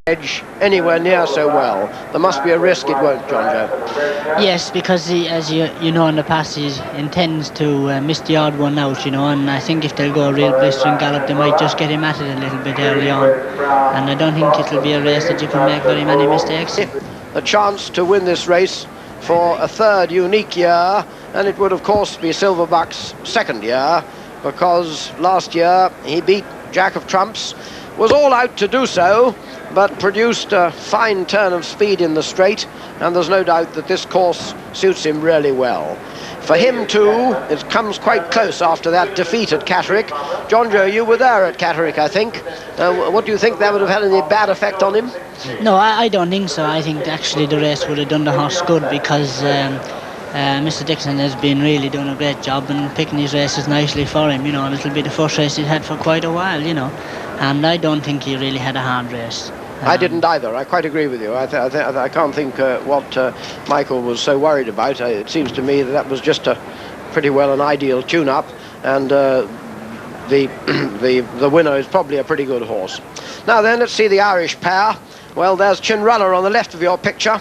Edge anywhere near so well. There must be a risk it won't, John Joe. Yes, because he, as you know, in the past he intends to miss the odd one out, you know, and I think if they'll go a real blistering gallop, they might just get him at it a little bit early on. And I don't think it'll be a race that you can make very many mistakes. A chance to win this race for a third unique year, and it would of course be Silverbuck's second year, because last year he beat Jack of Trumps, was all out to do so, but produced a fine turn of speed in the straight, and there's no doubt that this course suits him really well. For him too, it comes quite close after that defeat at Catterick. John Joe, you were there at Catterick, I think. What do you think, that would have had any bad effect on him? No, I don't think so. I think actually the race would have done the horse good, because Mr. Dixon has been really doing a great job and picking his races nicely for him, you know, and it'll be the first race he's had for quite a while, you know, and I don't think he really had a hard race. I didn't either. I quite agree with you. I can't think what Michael was so worried about. It seems to me that was just a pretty well an ideal tune-up, and the winner is probably a pretty good horse. Now then, let's see the Irish pair. Well, there's Chinrunner on the left of your picture.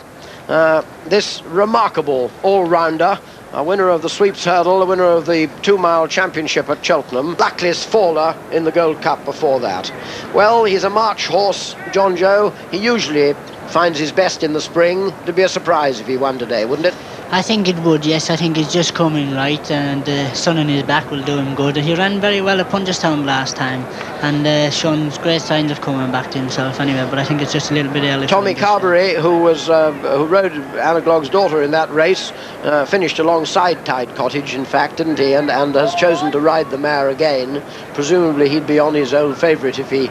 This remarkable all-rounder, a winner of the Sweeps Hurdle, a winner of the 2-mile championship at Cheltenham, Blacklist faller in the Gold Cup before that. Well, he's a March horse, John Joe. He usually finds his best in the spring. It'd be a surprise if he won today, wouldn't it? I think it would, yes. I think he's just coming right, and the sun on his back will do him good. He ran very well at Punchestown last time, and shown great signs of coming back to himself anyway, but I think it's just a little bit early. Tommy Carberry, who rode Anna Glog's daughter in that race, finished alongside Tide Cottage, in fact, didn't he, and has chosen to ride the mare again. Presumably he'd be on his old favourite if he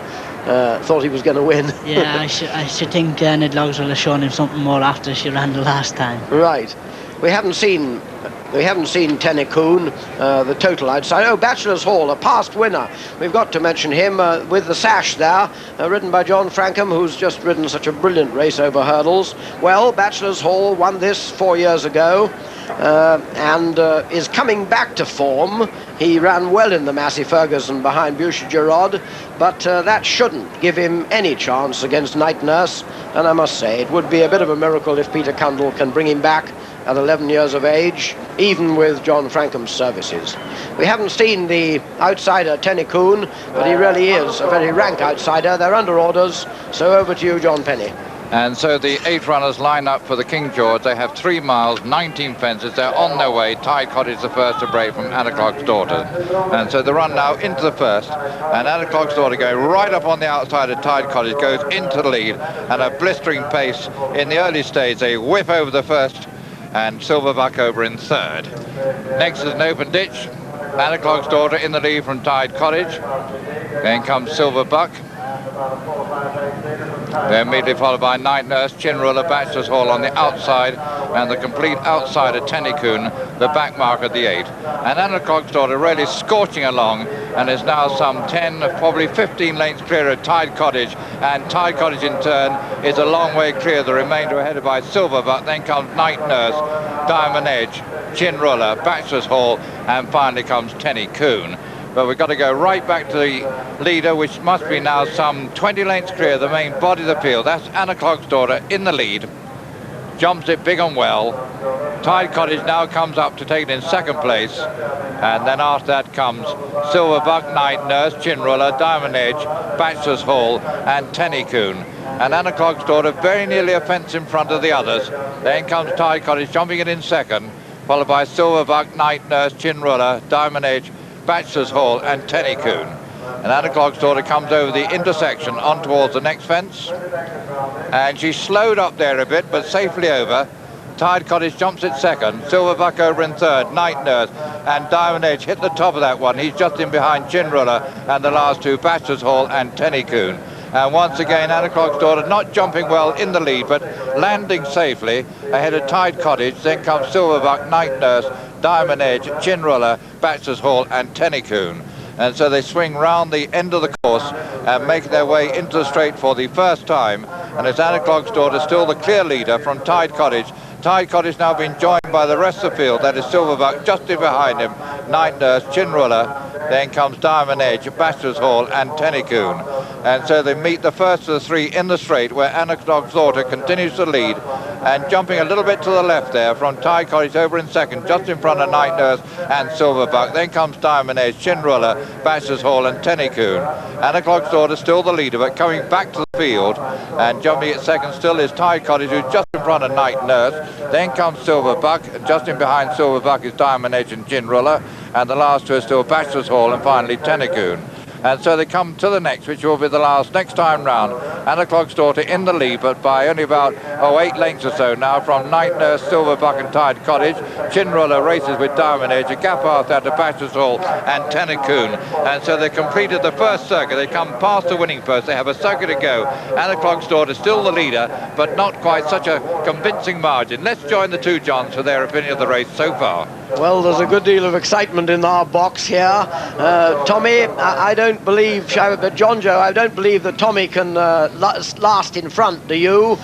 thought he was going to win. Yeah, I should think Anna Glogs will have shown him something more after she ran the last time. Right. We haven't seen Tennycoon, the total outside. Oh, Bachelor's Hall, a past winner. We've got to mention him with the sash there, ridden by John Frankham, who's just ridden such a brilliant race over hurdles. Well, Bachelor's Hall won this 4 years ago, and is coming back to form. He ran well in the Massey Ferguson behind Boucher Girod, but that shouldn't give him any chance against Night Nurse, and I must say it would be a bit of a miracle if Peter Cundall can bring him back at 11 years of age, even with John Frankham's services. We haven't seen the outsider Tennycoon, but he really is a very rank outsider. They're under orders, so over to you, John Penny. And so the 8 runners line up for the King George. They have 3 miles, 19 fences. They're on their way. Tide Cottage the first to break from Anna Clog's daughter. And so they run now into the first. And Anna Clog's daughter going right up on the outside of Tide Cottage, goes into the lead. And a blistering pace in the early stage. They whip over the first, and Silverbuck over in third. Next is an open ditch. Anna Clog's daughter in the lead from Tide Cottage. Then comes Silverbuck. They're immediately followed by Night Nurse, Chinruller, Bachelor's Hall on the outside, and the complete outside of Tennycoon, the back mark of the 8. And Anna Clog's daughter really scorching along, and is now some 10, probably 15 lengths clear of Tide Cottage, and Tide Cottage in turn is a long way clear, the remainder headed by Silverbuck. Then comes Night Nurse, Diamond Edge, Chinruller, Bachelor's Hall, and finally comes Tennycoon. But we've got to go right back to the leader, which must be now some 20 lengths clear of the main body of the field. That's Anna Clog's daughter in the lead. Jumps it big and well. Tide Cottage now comes up to take it in second place. And then after that comes Silverbuck, Night Nurse, Chinruller, Diamond Edge, Bachelor's Hall, and Tennycoon. And Anna Clog's daughter very nearly a fence in front of the others. Then comes Tide Cottage jumping it in second, followed by Silverbuck, Night Nurse, Chinruller, Diamond Edge, Bachelor's Hall, and Tennycoon. And Anna Clog's daughter comes over the intersection on towards the next fence, and she slowed up there a bit, but safely over. Tide Cottage jumps it second, Silverbuck over in third, Night Nurse and Diamond Edge hit the top of that one. He's just in behind Chinruller and the last two, Bachelor's Hall and Tennycoon. And once again, Anna Clog's daughter not jumping well in the lead, but landing safely ahead of Tide Cottage. Then comes Silverbuck, Night Nurse, Diamond Edge, Chinruller, Bachelor's Hall and Tennycoon. And so they swing round the end of the course and make their way into the straight for the first time. And it's Anna Clog's daughter still the clear leader from Tide Cottage. Tide Cottage now being joined by the rest of the field. That is Silverbuck just in behind him, Night Nurse, Chinruller. Then comes Diamond Edge, Bachelor's Hall and Tennycoon. And so they meet the first of the three in the straight, where Anacog's Daughter continues to lead. And jumping a little bit to the left there from Tide Cottage over in second, just in front of Night Nurse and Silverbuck. Then comes Diamond Edge, Chinruller, Bachelor's Hall and Tennycoon. Anacog's Daughter still the leader, but coming back to the field. And jumping at second still is Tide Cottage, who's just in front of Night Nurse. Then comes Silverbuck. Just in behind Silverbuck is Diamond Edge and Chinruller. And the last two are still Bachelor's Hall and finally Tennycoon. And so they come to the next, which will be the last next time round. Anacog's Daughter in the lead, but by only about 8 lengths or so now from Night Nurse, Silverbuck and Tide Cottage. Chinruller races with Diamond Edge, a gap after that to Bachelor's Hall and Tennycoon. And so they completed the first circuit. They come past the winning post. They have a circuit to go. Anacog's Daughter still the leader, but not quite such a convincing margin. Let's join the two Johns for their opinion of the race so far. Well, there's a good deal of excitement in our box here. Tommy, I don't believe, but John Joe, I don't believe that Tommy can last in front, do you?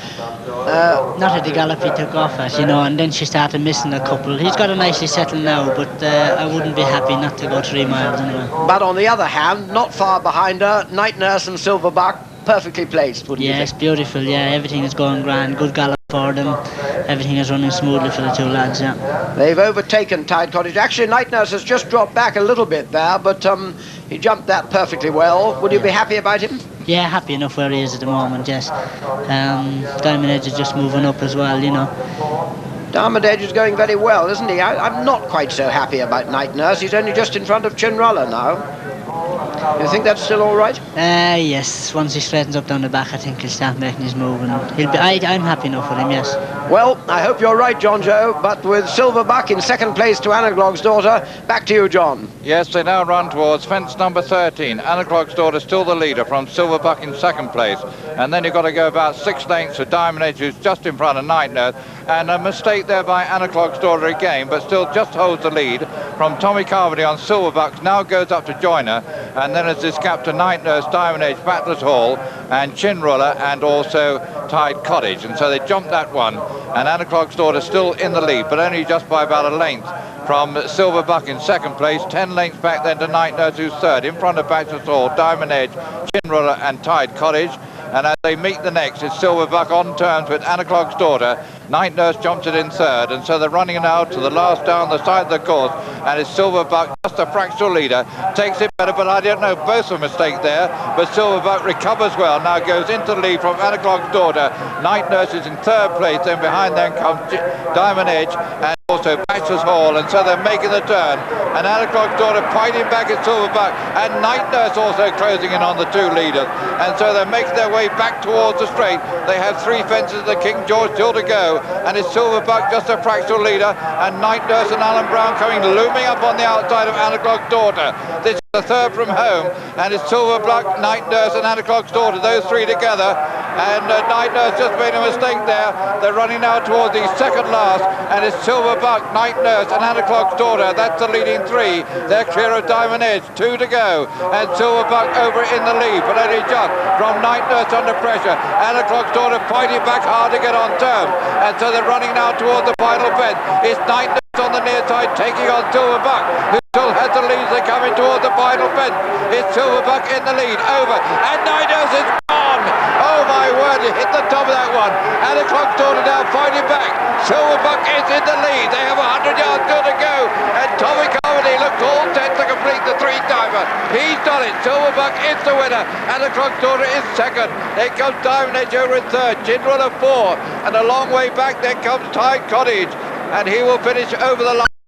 Not at the gallop he took off at, you know, and then she started missing a couple. He's got a nicely settled now, but I wouldn't be happy not to go 3 miles anyway. But on the other hand, not far behind her, Night Nurse and Silverbuck, perfectly placed, wouldn't you think? Yes, beautiful, yeah, everything is going grand, good gallop for them. Everything is running smoothly for the two lads, yeah. They've overtaken Tide Cottage. Actually, Night Nurse has just dropped back a little bit there, but he jumped that perfectly well. Would you be happy about him? Yeah, happy enough where he is at the moment, yes. Diamond Edge is just moving up as well, you know. Diamond Edge is going very well, isn't he? I'm not quite so happy about Night Nurse. He's only just in front of Chinruller now. You think that's still all right? Yes. Once he straightens up down the back, I think he'll start making his move. And I'm happy enough with him, yes. Well, I hope you're right, John Joe, but with Silverbuck in second place to Anacog's Daughter, back to you, John. Yes, they now run towards fence number 13. Anacog's Daughter still the leader from Silverbuck in second place. And then you've got to go about 6 lengths to Diamond Edge, who's just in front of Night Nurse. And a mistake there by Anacog's Daughter again, but still just holds the lead from Tommy Carmody on Silverbuck. Now goes up to join her. And then it's this gap to Night Nurse, Diamond Edge, Bachelor's Hall, and Chinruller, and also Tide Cottage. And so they jumped that one. And Anacog's Daughter still in the lead, but only just by about a length from Silverbuck in second place. 10 lengths back then to Night Nurse, who's third. In front of Bachelor's Hall, Diamond Edge, Chinruller, and Tide Cottage. And as they meet the next, it's Silverbuck on terms with Anacog's Daughter. Night Nurse jumps it in third, and so they're running now to the last down the side of the course, and it's Silverbuck, just a fractional leader, takes it better, but I don't know, both a mistake there, but Silverbuck recovers well, now goes into the lead from Anacog's Daughter. Night Nurse is in third place, then behind them comes Diamond Edge, and also Bachelor's Hall, and so they're making the turn, and Anacog's Daughter fighting back at Silverbuck, and Night Nurse also closing in on the two leaders, and so they're making their way back towards the straight. They have 3 fences of the King George still to go, and it's Silverbuck just a fractional leader, and Night Nurse and Alan Brown coming looming up on the outside of Anacog's Daughter. This is the third from home, and it's Silverbuck, Night Nurse and Anacog's Daughter, those 3 together, and Night Nurse just made a mistake there. They're running now towards the second last, and it's Silverbuck, Night Nurse and Anacog's Daughter. That's the leading 3. They're clear of Diamond Edge, 2 to go, and Silverbuck over in the lead, but only just from Night Nurse under pressure. Anacog's Daughter fighting back hard to get on terms, and so they're running now towards the final bend. It's Night Nurse on the near side taking on Silverbuck, who still has the lead. They're coming towards the final bend. It's Silverbuck in the lead, over, and Night Nurse is gone. Oh my word, it hit the top of that one. Anacog's Daughter now fighting back. Silverbuck is in the lead. They have 100 yards still to go, and Tommy Carmody looks all set to complete the 3-timer. He's done it. Silverbuck is the winner. Anacog's Daughter is second. Then comes Diamond Edge over in third. Chinruller 4, and a long way back then comes Tide Cottage, and he will finish over the line.